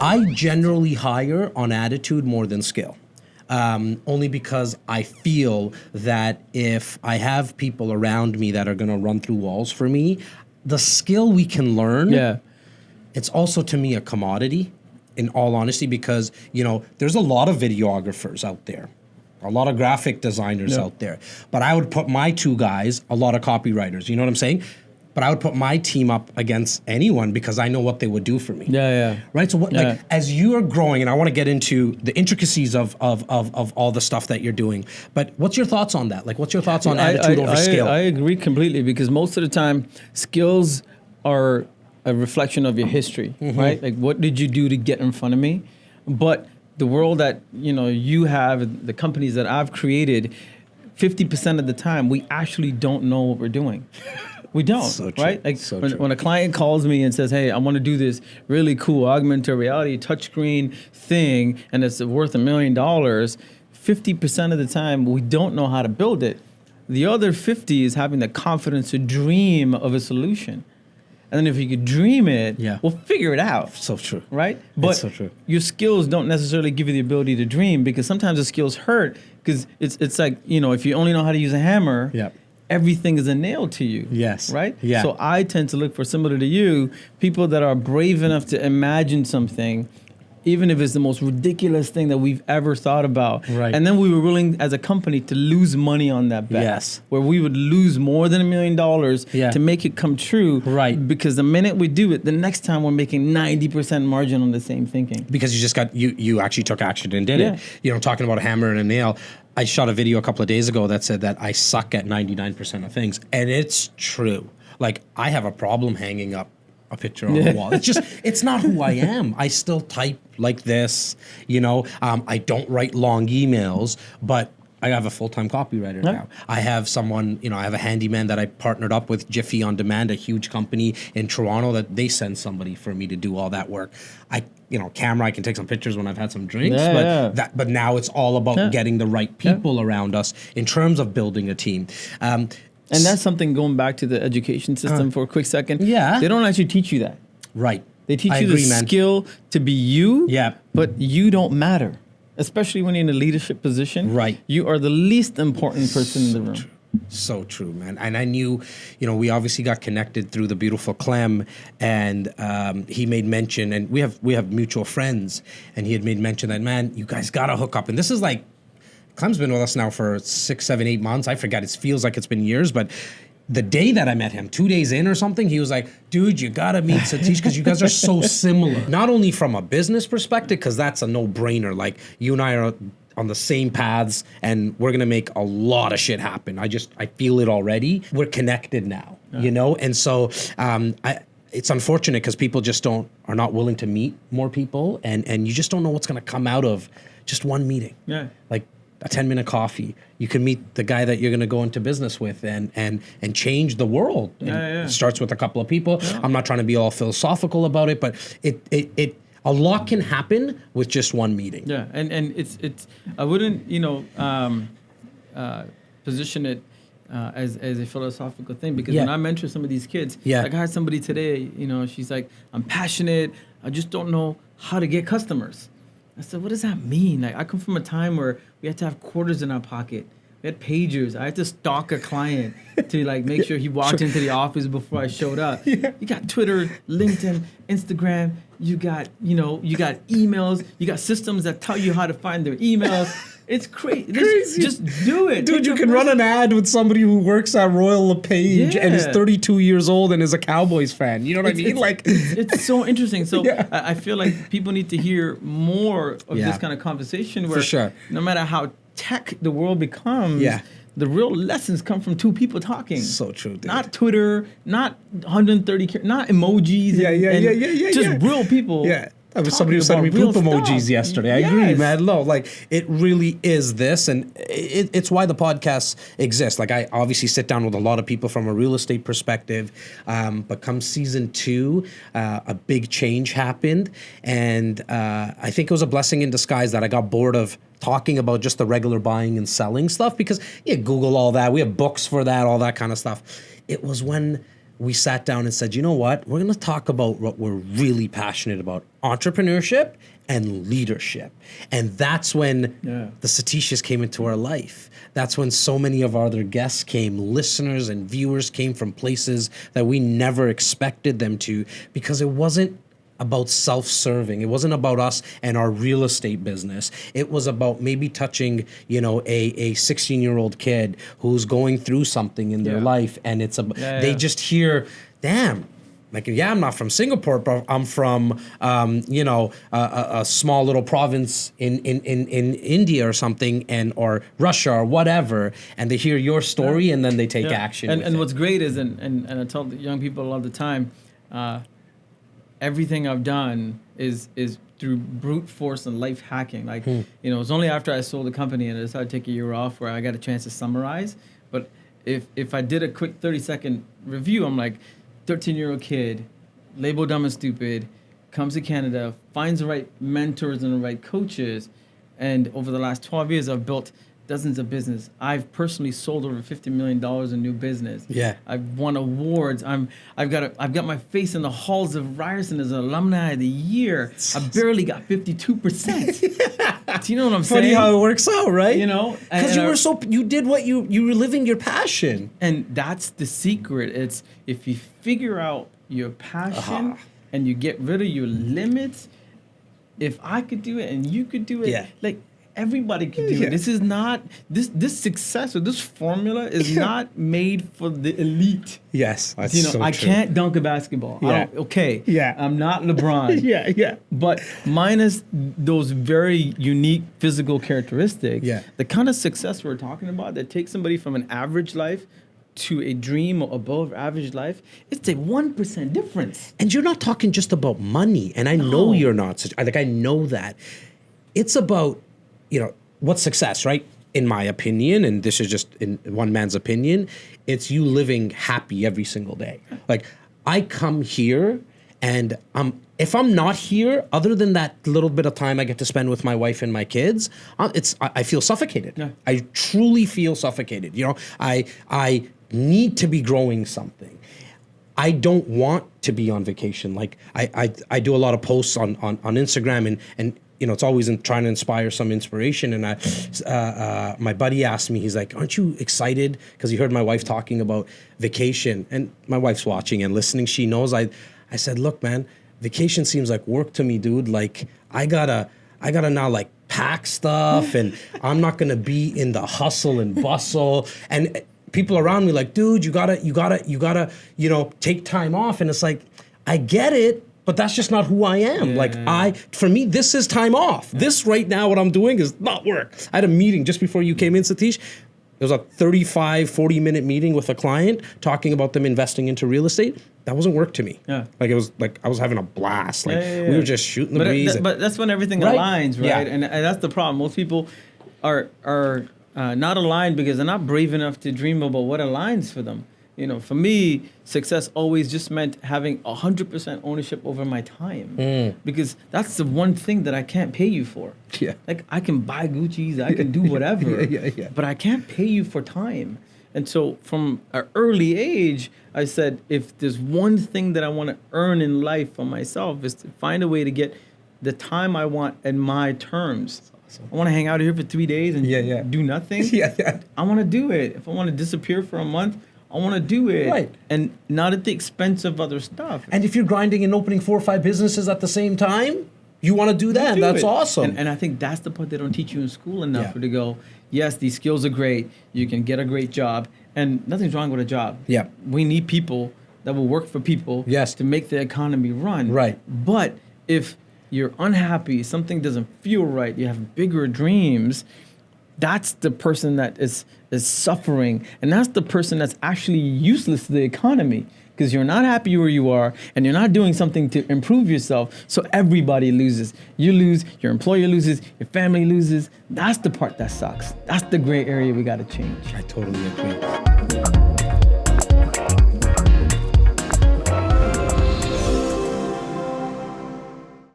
I generally hire on attitude more than skill. Only because I feel that if I have people around me that are going to run through walls for me, the skill we can learn, it's also to me a commodity, in all honesty, because, you know, there's a lot of videographers out there, a lot of graphic designers out there, but I would put my two guys, a lot of copywriters, you know what I'm saying? But I would put my team up against anyone because I know what they would do for me. Right? So what, like, as you are growing, and I want to get into the intricacies of all the stuff that you're doing, but what's your thoughts on that? Like, what's your thoughts on attitude over skill? I agree completely, because most of the time, skills are a reflection of your history, right? Like, what did you do to get in front of me? But the world that, you know, you have, the companies that I've created, 50% of the time, we actually don't know what we're doing. We don't, so true. right? Like so when a client calls me and says, hey, I want to do this really cool augmented reality touchscreen thing, and it's worth $1 million, 50% of the time, we don't know how to build it. The other 50 is having the confidence to dream of a solution. And then if you could dream it, we'll figure it out. So true. Right? But so true. Your skills don't necessarily give you the ability to dream, because sometimes the skills hurt, because it's like, you know, if you only know how to use a hammer, everything is a nail to you. Right? So I tend to look for, similar to you, people that are brave enough to imagine something, even if it's the most ridiculous thing that we've ever thought about. And then we were willing as a company to lose money on that bet. Where we would lose more than $1 million to make it come true. Because the minute we do it, the next time we're making 90% margin on the same thinking. Because you just got, you actually took action and did it. You know, talking about a hammer and a nail, I shot a video a couple of days ago that said that I suck at 99% of things. And it's true. Like, I have a problem hanging up a picture on the wall. It's just, it's not who I am. I still type like this, you know. I don't write long emails, but I have a full-time copywriter now. I have someone, you know, I have a handyman that I partnered up with, Jiffy On Demand, a huge company in Toronto, that they send somebody for me to do all that work. You know, camera, I can take some pictures when I've had some drinks, but now it's all about getting the right people around us in terms of building a team. And that's something, going back to the education system for a quick second. They don't actually teach you that. They teach you the skill to be you, but you don't matter. Especially when you're in a leadership position. You are the least important person in the room. So true, man. And I knew, you know, we obviously got connected through the beautiful Clem, and he made mention, and we have mutual friends, and he had made mention that, man, you guys gotta hook up. And this is like, Clem's been with us now for 6, 7, 8 months. I forget, it feels like it's been years, but the day that I met him, 2 days in or something, he was like, dude, you gotta meet Sathish, because you guys are so similar. Not only from a business perspective, because that's a no-brainer. Like, you and I are on the same paths, and we're gonna make a lot of shit happen. I feel it already. We're connected now, you know? And so it's unfortunate because people just are not willing to meet more people, and you just don't know what's gonna come out of just one meeting. Like, a 10-minute coffee. You can meet the guy that you're going to go into business with and change the world. It starts with a couple of people. I'm not trying to be all philosophical about it, but a lot can happen with just one meeting. And it's I wouldn't, you know, position it as a philosophical thing, because when I mentor some of these kids, like I had somebody today, you know, she's like, I'm passionate, I just don't know how to get customers. I said, what does that mean? Like, I come from a time where we had to have quarters in our pocket. We had pagers. I had to stalk a client to like make sure he walked into the office before I showed up. You got Twitter, LinkedIn, Instagram. You got emails. You got systems that tell you how to find their emails. It's crazy. Just do it. Dude, you can run an ad with somebody who works at Royal LePage and is 32 years old and is a Cowboys fan. You know what I mean? It's so interesting. So I feel like people need to hear more of this kind of conversation, where no matter how tech the world becomes, the real lessons come from two people talking. So true, dude. Not Twitter, not 130, not emojis. Just real people. I was somebody who sent me poop emojis yesterday. I agree, man. No, like, it really is this, and it's why the podcast exists. Like, I obviously sit down with a lot of people from a real estate perspective, but come season 2, a big change happened, and I think it was a blessing in disguise that I got bored of talking about just the regular buying and selling stuff, because Google all that. We have books for that, all that kind of stuff. It was when we sat down and said, you know what? We're going to talk about what we're really passionate about, entrepreneurship and leadership. And that's when the Satishs came into our life. That's when so many of our other guests came, listeners and viewers came from places that we never expected them to, because it wasn't about self-serving. It wasn't about us and our real estate business. It was about maybe touching, you know, a 16-year-old kid who's going through something in their life, and it's they just hear, damn. Like, I'm not from Singapore, but I'm from, you know, a small little province in India or something, or Russia or whatever, and they hear your story and then they take action. And what's great is, and I tell the young people all the time, everything I've done is through brute force and life hacking. Like, you know, it's only after I sold the company and I decided to take a year off where I got a chance to summarize. But if I did a quick 30-second review, I'm like, 13-year-old kid, labeled dumb and stupid, comes to Canada, finds the right mentors and the right coaches, and over the last 12 years, I've built dozens of business. I've personally sold over $50 million in new business. Yeah, I've won awards. I've got my face in the halls of Ryerson as an alumni of the year. I barely got 52%. Do you know what I'm saying? Funny how it works out, right? You know, because you did what you were living your passion, and that's the secret. It's if you figure out your passion and you get rid of your limits. If I could do it and you could do it, like. Everybody can do it. This is not this success or this formula is not made for the elite. Yes, that's you know, so I true. can't dunk a basketball. I'm not LeBron. But minus those very unique physical characteristics, the kind of success we're talking about that takes somebody from an average life to a dream or above average life, it's a 1% difference. And you're not talking just about money. And I know you're not. Like, I know that. It's about, you know, what's success, right? In my opinion, and this is just in one man's opinion, it's you living happy every single day. Like, I come here and if I'm not here, other than that little bit of time I get to spend with my wife and my kids, I feel suffocated. Yeah. I truly feel suffocated. You know, I need to be growing something. I don't want to be on vacation. Like, I do a lot of posts on Instagram and you know, it's always trying to inspire some inspiration. And my buddy asked me, he's like, aren't you excited? Because he heard my wife talking about vacation. And my wife's watching and listening. She knows. I said, look, man, vacation seems like work to me, dude. Like, I gotta now, like, pack stuff. And I'm not going to be in the hustle and bustle. And people around me like, dude, you gotta, you know, take time off. And it's like, I get it. But that's just not who I am. For me, this is time off. This right now, what I'm doing is not work. I had a meeting just before you came in, Sathish. There was a 40-minute meeting with a client talking about them investing into real estate. That wasn't work to me. Yeah. Like, it was like I was having a blast. Like, we were just shooting the breeze. But that's when everything aligns, right? Yeah. And that's the problem. Most people are not aligned because they're not brave enough to dream about what aligns for them. You know, for me, success always just meant having 100% ownership over my time, because that's the one thing that I can't pay you for. Yeah, like, I can buy Gucci's, I can do whatever, but I can't pay you for time. And so from an early age, I said, if there's one thing that I want to earn in life for myself is to find a way to get the time I want in my terms. Awesome. I want to hang out here for 3 days and do nothing. I want to do it. If I want to disappear for a month, I want to do it, right, and not at the expense of other stuff. And if you're grinding and opening 4 or 5 businesses at the same time, you want to do that. That's awesome. And I think that's the part they don't teach you in school enough, to go, yes, these skills are great. You can get a great job, and nothing's wrong with a job. Yeah, we need people that will work for people. Yes, to make the economy run. Right. But if you're unhappy, something doesn't feel right, you have bigger dreams, that's the person that is suffering, and that's the person that's actually useless to the economy, because you're not happy where you are and you're not doing something to improve yourself. So everybody loses. You lose, your employer loses, your family loses. That's the part that sucks. That's the gray area we got to change. I totally agree.